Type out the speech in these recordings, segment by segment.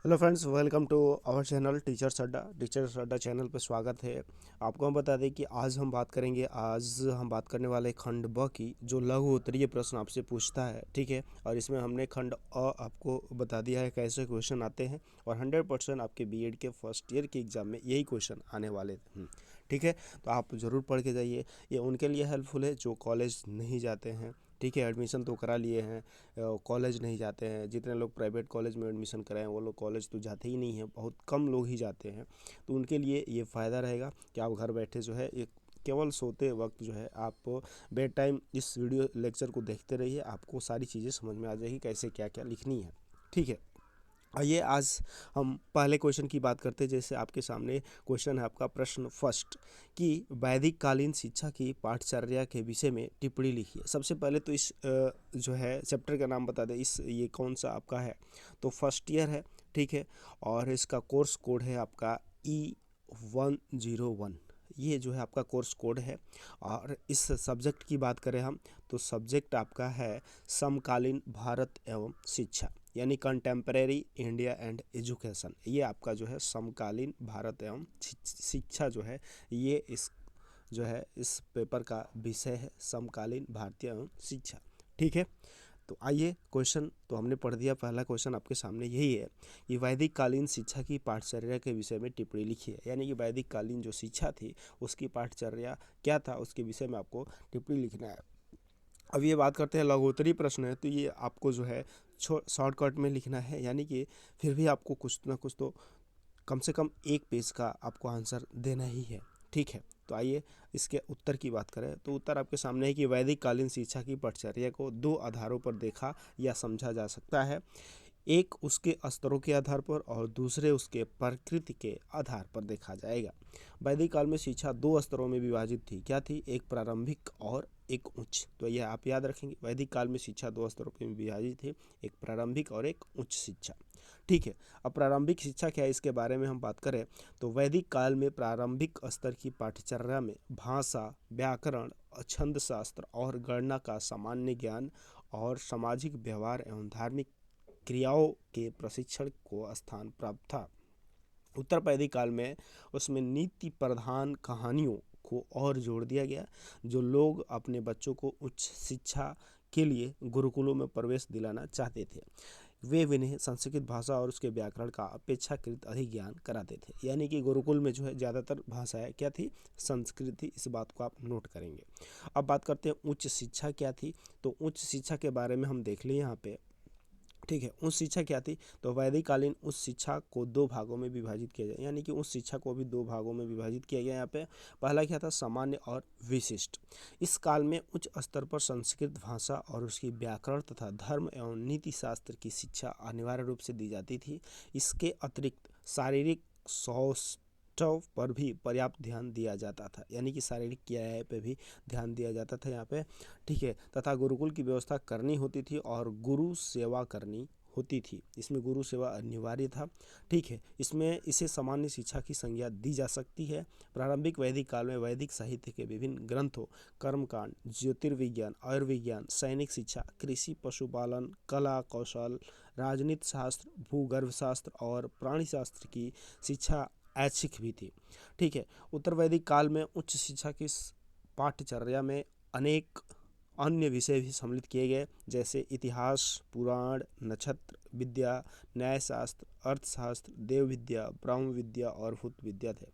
Hello friends, welcome to our channel teachers अड्डा channel पर स्वागत है। आपको हम बता दें कि आज हम बात करने वाले खंड ब की, जो लघु उत्तरीय प्रश्न आपसे पूछता है। ठीक है, और इसमें हमने खंड अ आपको बता दिया है कैसे क्वेश्चन आते हैं, और 100% आपके बीएड के फर्स्ट ईयर के एग्ज़ाम में यही क्वेश्चन आने वाले हैं। ठीक है, तो आप ज़रूर पढ़ के जाइए। ये उनके लिए हेल्पफुल है जो कॉलेज नहीं जाते हैं। ठीक है, एडमिशन तो करा लिए हैं, कॉलेज नहीं जाते हैं। जितने लोग प्राइवेट कॉलेज में एडमिशन कराएं वो लोग कॉलेज तो जाते ही नहीं हैं, बहुत कम लोग ही जाते हैं। तो उनके लिए ये फ़ायदा रहेगा कि आप घर बैठे जो है एक केवल सोते वक्त जो है आप बेड टाइम इस वीडियो लेक्चर को देखते रहिए, आपको सारी चीज़ें समझ में आ जाएगी कैसे क्या क्या लिखनी है। ठीक है, आइए आज हम पहले क्वेश्चन की बात करते हैं। जैसे आपके सामने क्वेश्चन है आपका प्रश्न फर्स्ट कि वैदिक कालीन शिक्षा की पाठचर्या के विषय में टिप्पणी लिखिए। सबसे पहले तो इस जो है चैप्टर का नाम बता दें, ये कौन सा आपका है। तो फर्स्ट ईयर है। ठीक है, और इसका कोर्स कोड है आपका E101। ये जो है आपका कोर्स कोड है। और इस सब्जेक्ट की बात करें हम, तो सब्जेक्ट आपका है समकालीन भारत एवं शिक्षा, यानी कंटेम्प्रेरी इंडिया एंड एजुकेशन। ये आपका जो है समकालीन भारत एवं शिक्षा जो है, ये इस पेपर का विषय है, समकालीन भारतीय एवं शिक्षा। ठीक है, तो आइए क्वेश्चन तो हमने पढ़ दिया। पहला क्वेश्चन आपके सामने यही है कि वैदिक कालीन शिक्षा की पाठचर्या के विषय में टिप्पणी लिखी है, यानी कि वैदिक कालीन जो शिक्षा थी उसकी पाठचर्या क्या था, उसके विषय में आपको टिप्पणी लिखना है। अब ये बात करते हैं, लघुत्तरी प्रश्न है तो ये आपको जो है शॉर्टकट में लिखना है, यानी कि फिर भी आपको कुछ ना कुछ तो कम से कम एक पेज का आपको आंसर देना ही है। ठीक है, तो आइए इसके उत्तर की बात करें। तो उत्तर आपके सामने है कि वैदिक कालीन शिक्षा की पाठचर्या को दो आधारों पर देखा या समझा जा सकता है। एक उसके स्तरों के आधार पर और दूसरे उसके प्रकृति के आधार पर देखा जाएगा। वैदिक काल में शिक्षा दो स्तरों में विभाजित थी। क्या थी? एक प्रारंभिक और एक उच्च। तो यह आप याद रखेंगे, वैदिक काल में शिक्षा दो स्तरों में विभाजित थी, एक प्रारंभिक और एक उच्च शिक्षा। ठीक है, अब प्रारंभिक शिक्षा क्या है इसके बारे में हम बात करें तो वैदिक काल में प्रारंभिक स्तर की पाठचर्या में भाषा, व्याकरण, छंद शास्त्र और गणना का सामान्य ज्ञान और सामाजिक व्यवहार एवं धार्मिक क्रियाओं के प्रशिक्षण को स्थान प्राप्त था। उत्तर वैदिक काल में उसमें नीति प्रधान कहानियों को और जोड़ दिया गया। जो लोग अपने बच्चों को उच्च शिक्षा के लिए गुरुकुलों में प्रवेश दिलाना चाहते थे, वे उन्हें संस्कृत भाषा और उसके व्याकरण का अपेक्षाकृत अधिक ज्ञान कराते थे। यानी कि गुरुकुल में जो है ज़्यादातर भाषाएं क्या थी? संस्कृत थी। इस बात को आप नोट करेंगे। अब बात करते हैं उच्च शिक्षा क्या थी। तो उच्च शिक्षा के बारे में हम देख लें यहाँ पे। ठीक है, उच्च शिक्षा क्या थी? तो वैदिक कालीन उच्च शिक्षा को दो भागों में विभाजित किया गया, यानी कि उच्च शिक्षा को भी दो भागों में विभाजित किया गया। यहाँ पे पहला क्या था? सामान्य और विशिष्ट। इस काल में उच्च स्तर पर संस्कृत भाषा और उसकी व्याकरण तथा धर्म एवं नीति शास्त्र की शिक्षा अनिवार्य रूप से दी जाती थी। इसके अतिरिक्त शारीरिक सौष्ठव पर भी पर्याप्त ध्यान दिया जाता था, यानी कि शारीरिक क्रियाएं पे भी ध्यान दिया जाता था यहाँ पे। ठीक है, तथा गुरुकुल की व्यवस्था करनी होती थी और गुरु सेवा करनी होती थी। इसमें गुरु सेवा अनिवार्य था। ठीक है, इसमें इसे सामान्य शिक्षा की संज्ञा दी जा सकती है। प्रारंभिक वैदिक काल में वैदिक साहित्य के विभिन्न ग्रंथों, कर्मकांड, ज्योतिर्विज्ञान, आयुर्विज्ञान, सैनिक शिक्षा, कृषि, पशुपालन, कला कौशल, राजनीति शास्त्र, भूगर्भ शास्त्र और प्राणी शास्त्र की शिक्षा ऐच्छिक भी थी। ठीक है, उत्तर वैदिक काल में उच्च शिक्षा की पाठचर्या में अनेक अन्य विषय भी सम्मिलित किए गए, जैसे इतिहास, पुराण, नक्षत्र विद्या, न्यायशास्त्र, अर्थशास्त्र, देव विद्या, ब्रह्म विद्या और भूत विद्या थे।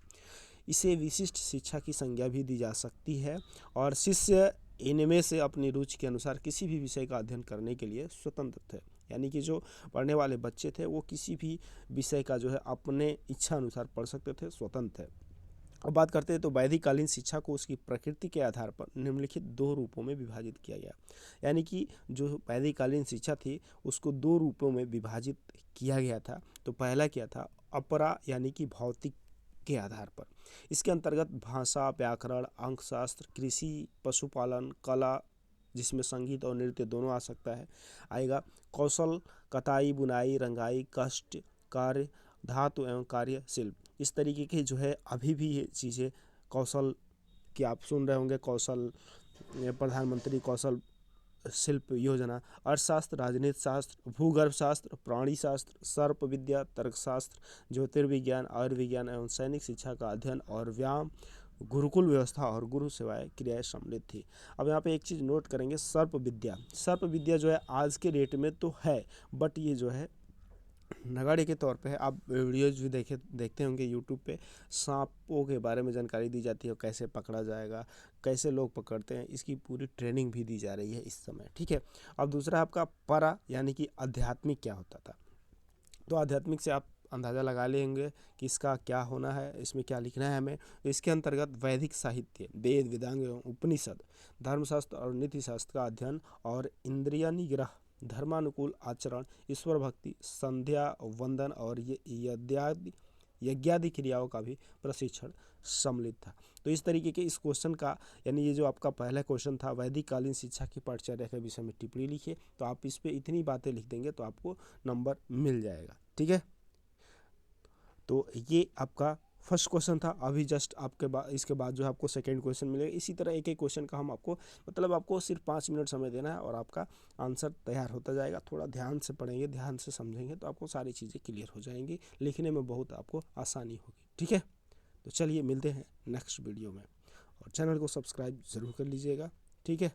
इसे विशिष्ट शिक्षा की संज्ञा भी दी जा सकती है और शिष्य इनमें से अपनी रुचि के अनुसार किसी भी विषय का अध्ययन करने के लिए स्वतंत्र थे। यानी कि जो पढ़ने वाले बच्चे थे वो किसी भी विषय का जो है अपने इच्छा अनुसार पढ़ सकते थे, स्वतंत्र थे। अब बात करते हैं तो वैदिक कालीन शिक्षा को उसकी प्रकृति के आधार पर निम्नलिखित दो रूपों में विभाजित किया गया। यानी कि जो वैदिक कालीन शिक्षा थी उसको दो रूपों में विभाजित किया गया था। तो पहला क्या था? अपरा, यानी कि भौतिक के आधार पर। इसके अंतर्गत भाषा, व्याकरण, अंकशास्त्र, कृषि, पशुपालन, कला जिसमें संगीत और नृत्य दोनों आ सकता है आएगा, कौशल, कताई, बुनाई, रंगाई, कष्ट कार्य, धातु एवं कार्य शिल्प। इस तरीके के जो है अभी भी ये चीज़ें कौशल की आप सुन रहे होंगे, कौशल प्रधानमंत्री कौशल शिल्प योजना, अर्थशास्त्र, राजनीति शास्त्र, भूगर्भ शास्त्र, प्राणी शास्त्र, सर्प विद्या, तर्कशास्त्र, ज्योतिर्विज्ञान, आयुर्विज्ञान एवं सैनिक शिक्षा का अध्ययन और व्यायाम, गुरुकुल व्यवस्था और गुरु सेवाएं क्रियाएं सम्मिलित थी। अब यहाँ पे एक चीज़ नोट करेंगे, सर्प विद्या। सर्प विद्या जो है आज के डेट में तो है, बट ये जो है नगाड़े के तौर पे है। आप वीडियोज भी देखते होंगे यूट्यूब पे, सांपों के बारे में जानकारी दी जाती है, कैसे पकड़ा जाएगा, कैसे लोग पकड़ते हैं, इसकी पूरी ट्रेनिंग भी दी जा रही है इस समय, ठीक है। अब दूसरा आपका परा यानी कि आध्यात्मिक क्या होता था। तो आध्यात्मिक से आप अंदाज़ा लगा लेंगे कि इसका क्या होना है, इसमें क्या लिखना है हमें। तो इसके अंतर्गत वैदिक साहित्य, वेद, वेदांग एवं उपनिषद, धर्मशास्त्र और नीति शास्त्र का अध्ययन और इंद्रिय निग्रह, धर्मानुकूल आचरण, ईश्वर भक्ति, संध्या वंदन और यज्ञादि क्रियाओं का भी प्रशिक्षण सम्मिलित था। तो इस तरीके के इस क्वेश्चन का, यानी ये जो आपका पहला क्वेश्चन था, वैदिक कालीन शिक्षा की पाठचर्या के विषय में टिप्पणी लिखिए, तो आप इस पे इतनी बातें लिख देंगे तो आपको नंबर मिल जाएगा, ठीक है। तो ये आपका फर्स्ट क्वेश्चन था। अभी जस्ट आपके बाद, इसके बाद जो है आपको सेकंड क्वेश्चन मिलेगा। इसी तरह एक एक क्वेश्चन का हम आपको, मतलब आपको सिर्फ 5 मिनट समय देना है और आपका आंसर तैयार होता जाएगा। थोड़ा ध्यान से पढ़ेंगे, ध्यान से समझेंगे तो आपको सारी चीज़ें क्लियर हो जाएंगी, लिखने में बहुत आपको आसानी होगी, ठीक है। तो चलिए मिलते हैं नेक्स्ट वीडियो में, और चैनल को सब्सक्राइब ज़रूर कर लीजिएगा, ठीक है।